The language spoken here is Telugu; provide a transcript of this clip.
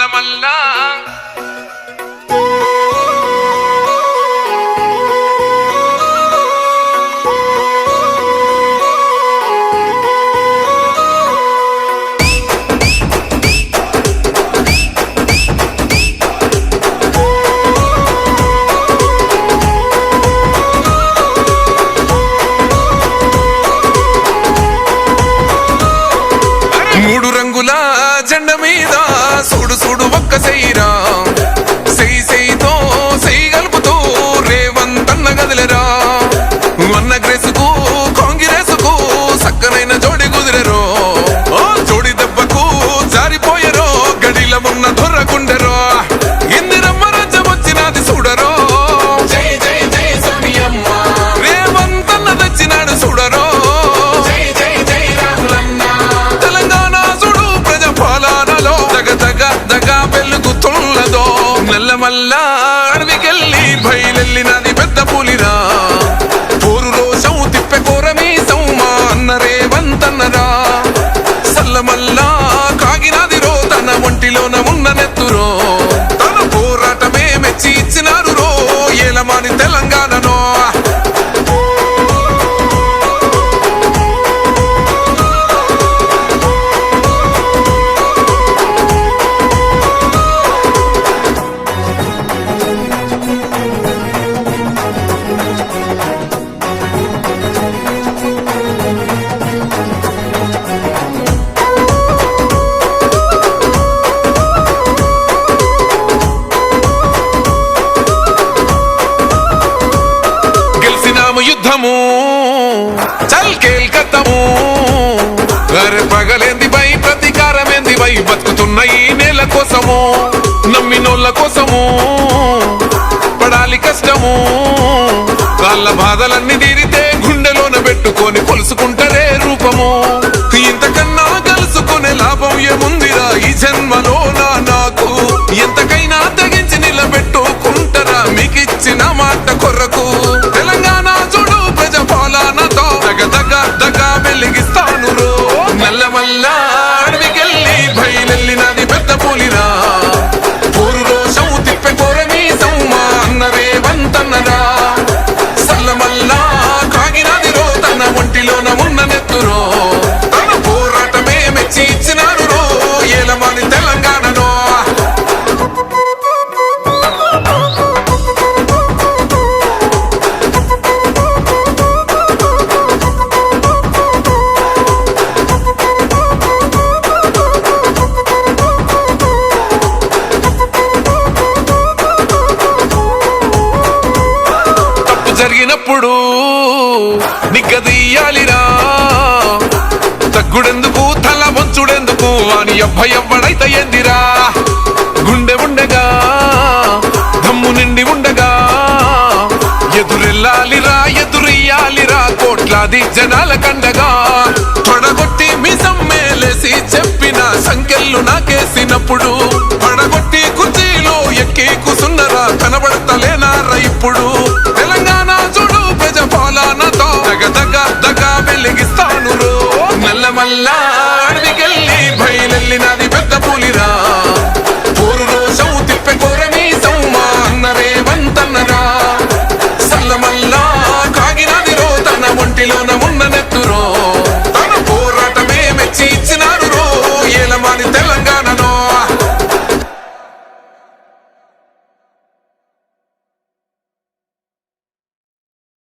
నల్లమల్లా మూడు రంగుల జెండ మీద సూడు సూడు ఒక్క సెయ్యిరా సెయ్యి సెయ్యితో సెయ్యి గలుపుతూ రేవంతన్న గదిలేరా అన్న గ్రేసుకు కాంగ్రెసుకు సక్కనైన జోడి కుదిరెరో జోడి దెబ్బకు జారిపోయరో గడిల ఉన్న దొర్రకుండెరో ఇందిరమ్మ రాజ్యం వచ్చినది చూడరో జై జై జై సోనియమ్మ రేవంతన్న తెచ్చినాడు చూడరో నల్లమల్లా అడవికెళ్ళి బయలెళ్ళినది పెద్ద పులిరా పోరు రోషం తిప్పె కోరమీసం మా అన్న రేవంతన్నరా సల్లమల్లా కాగినది రో తన ఒంటిలోన ఉన్న నెత్తురో తన పోరాటమే మెచ్చి ఇచ్చినారు రో ఏలమాని తెలంగాణనో యుద్ధము చల్ కేల్కత్తము అరే పగలేంది బై ప్రతీకారమేంది బై బతుకుతున్న ఈ నేల కోసము నమ్మినోళ్ళ కోసము పడాలి కష్టము వాళ్ళ బాధలన్నీ తీరితే గుండెలోన పెట్టుకొని కొలుసుకుంటారే రూపము ఇంతకన్నా కలుసుకునే లాభం ఏముందిరా ఈ జన్మలో నాకు ఎంతకైనా తెగించి నిలబెట్టుకుంటారా మీకిచ్చిన మాట కొరకు తెలంగాణ చూడు ప్రజ పాలనతో దగ వెలిగిస్తాను రో నల్లమల్లా అడవికెళ్ళి బయలెళ్ళినది పెద్ద పులిరా పోరు రోషం తిప్పె కోరమీసం మా అన్న రేవంతన్నరా సల్లమల్లా కాగినది రో తన ఒంటిలోన ఉన్న నెత్తురో తన పోరాటమే మెచ్చి ఇచ్చినారు రో ఏలమాని తెలంగాణనో జరిగినప్పుడు నిగ్గదీయాలిరా తగ్గుడెందుకు తల వంచుడెందుకు అని ఎవ్వడైతే ఏందిరా గుండె ఉండగా దమ్ము నిండి ఉండగా ఎదురెళ్ళాలిరా ఎదురియ్యాలిరా కోట్లాది జనాల కండగా పడగొట్టి మిసం మేలేసి చెప్పిన సంఖ్యలు నాకేసినప్పుడు పడగొట్టి కుర్చీలో ఎక్కి కూసున్నరా కనబడతలేనారా ఇప్పుడు